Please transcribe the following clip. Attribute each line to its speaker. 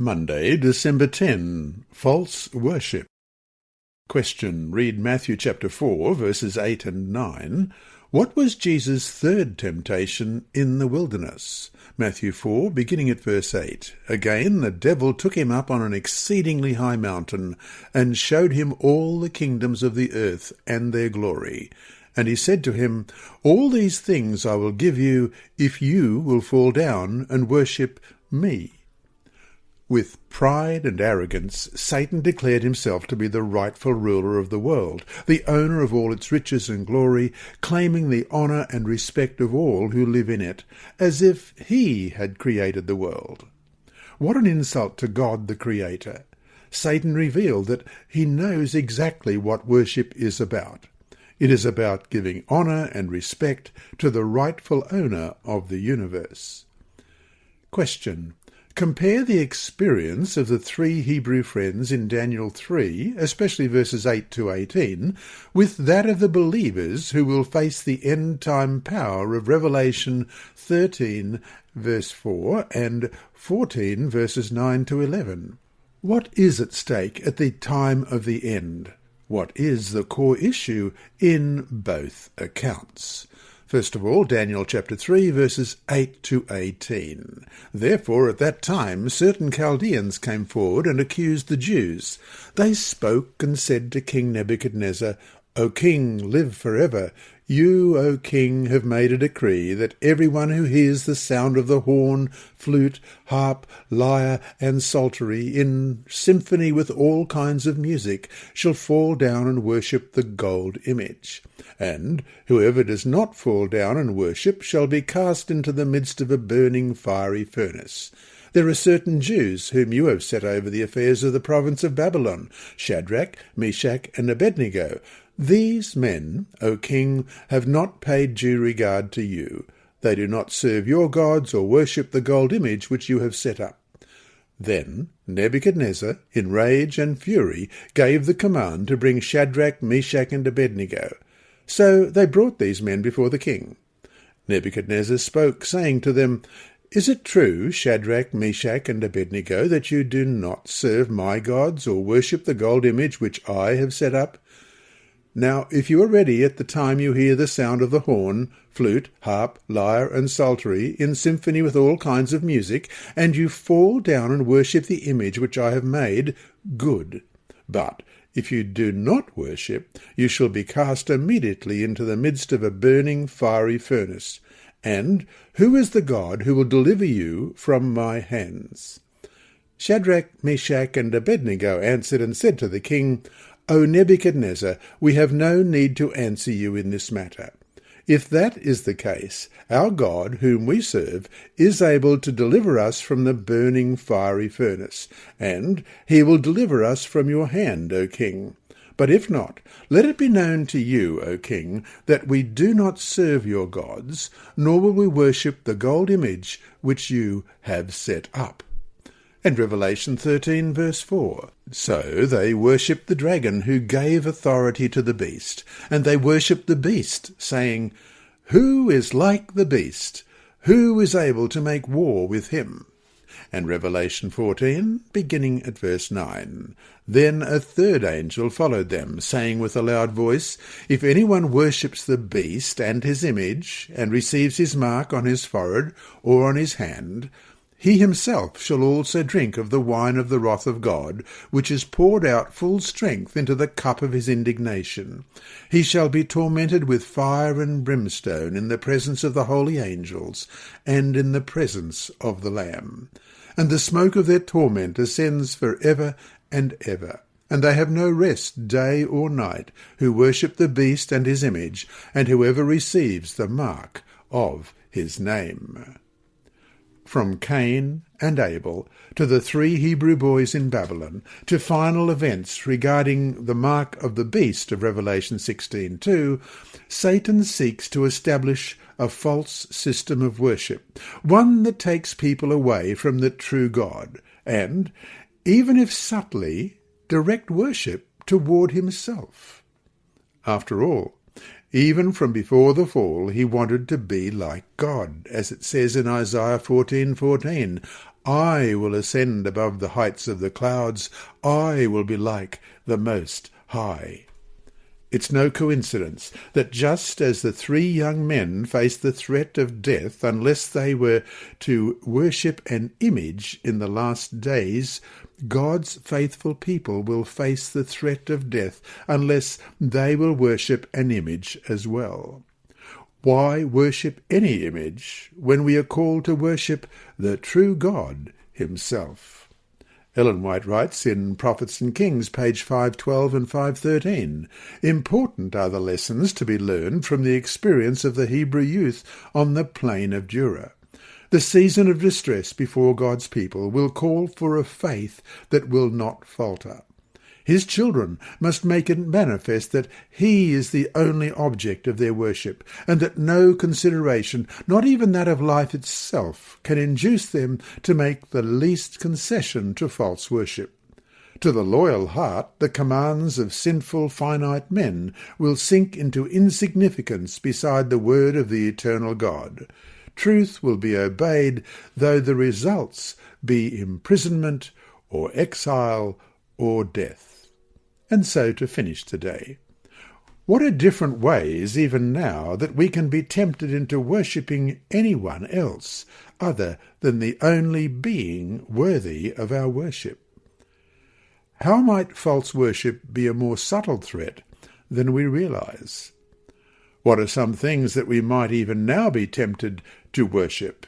Speaker 1: Monday, December 10. False worship. Question. Read Matthew chapter 4, verses 8 and 9. What was Jesus' third temptation in the wilderness? Matthew 4, beginning at verse 8. Again, the devil took him up on an exceedingly high mountain, and showed him all the kingdoms of the earth and their glory. And he said to him, All these things I will give you, if you will fall down and worship me. With pride and arrogance, Satan declared himself to be the rightful ruler of the world, the owner of all its riches and glory, claiming the honour and respect of all who live in it, as if he had created the world. What an insult to God the Creator! Satan revealed that he knows exactly what worship is about. It is about giving honour and respect to the rightful owner of the universe. Question. Compare the experience of the three Hebrew friends in Daniel 3, especially verses 8 to 18, with that of the believers who will face the end-time power of Revelation 13, verse 4, and 14, verses 9 to 11. What is at stake at the time of the end? What is the core issue in both accounts? First of all, Daniel chapter 3, verses 8 to 18. Therefore, at that time, certain Chaldeans came forward and accused the Jews. They spoke and said to King Nebuchadnezzar, O king, live forever. You, O king, have made a decree that everyone who hears the sound of the horn, flute, harp, lyre, and psaltery, in symphony with all kinds of music, shall fall down and worship the gold image. And whoever does not fall down and worship shall be cast into the midst of a burning fiery furnace. There are certain Jews whom you have set over the affairs of the province of Babylon, Shadrach, Meshach, and Abednego. These men, O king, have not paid due regard to you. They do not serve your gods or worship the gold image which you have set up. Then Nebuchadnezzar, in rage and fury, gave the command to bring Shadrach, Meshach, and Abednego. So they brought these men before the king. Nebuchadnezzar spoke, saying to them, Is it true, Shadrach, Meshach, and Abednego, that you do not serve my gods or worship the gold image which I have set up? Now, if you are ready at the time you hear the sound of the horn, flute, harp, lyre, and psaltery, in symphony with all kinds of music, and you fall down and worship the image which I have made, good. But if you do not worship, you shall be cast immediately into the midst of a burning fiery furnace. And who is the God who will deliver you from my hands? Shadrach, Meshach, and Abednego answered and said to the king, O Nebuchadnezzar, we have no need to answer you in this matter. If that is the case, our God, whom we serve, is able to deliver us from the burning fiery furnace, and he will deliver us from your hand, O king. But if not, let it be known to you, O king, that we do not serve your gods, nor will we worship the gold image which you have set up. And Revelation 13, verse 4. So they worshipped the dragon who gave authority to the beast, and they worshipped the beast, saying, Who is like the beast? Who is able to make war with him? And Revelation 14, beginning at verse 9. Then a third angel followed them, saying with a loud voice, If anyone worships the beast and his image, and receives his mark on his forehead or on his hand, he himself shall also drink of the wine of the wrath of God, which is poured out full strength into the cup of his indignation. He shall be tormented with fire and brimstone in the presence of the holy angels, and in the presence of the Lamb. And the smoke of their torment ascends for ever and ever. And they have no rest day or night, who worship the beast and his image, and whoever receives the mark of his name. From Cain and Abel to the three Hebrew boys in Babylon, to final events regarding the mark of the beast of Revelation 16:2, Satan seeks to establish a false system of worship, one that takes people away from the true God, and, even if subtly, direct worship toward himself. After all, even from before the fall, he wanted to be like God, as it says in Isaiah 14:14, I will ascend above the heights of the clouds. I will be like the Most High. It's no coincidence that just as the 3 young men faced the threat of death unless they were to worship an image in the last days, God's faithful people will face the threat of death unless they will worship an image as well. Why worship any image when we are called to worship the true God himself? Ellen White writes in Prophets and Kings, page 512 and 513, important are the lessons to be learned from the experience of the Hebrew youth on the plain of Dura. The season of distress before God's people will call for a faith that will not falter. His children must make it manifest that he is the only object of their worship, and that no consideration, not even that of life itself, can induce them to make the least concession to false worship. To the loyal heart, the commands of sinful, finite men will sink into insignificance beside the word of the eternal God. Truth will be obeyed, though the results be imprisonment or exile or death. And so to finish today. What are different ways, even now, that we can be tempted into worshipping anyone else other than the only being worthy of our worship? How might false worship be a more subtle threat than we realize? What are some things that we might even now be tempted to worship?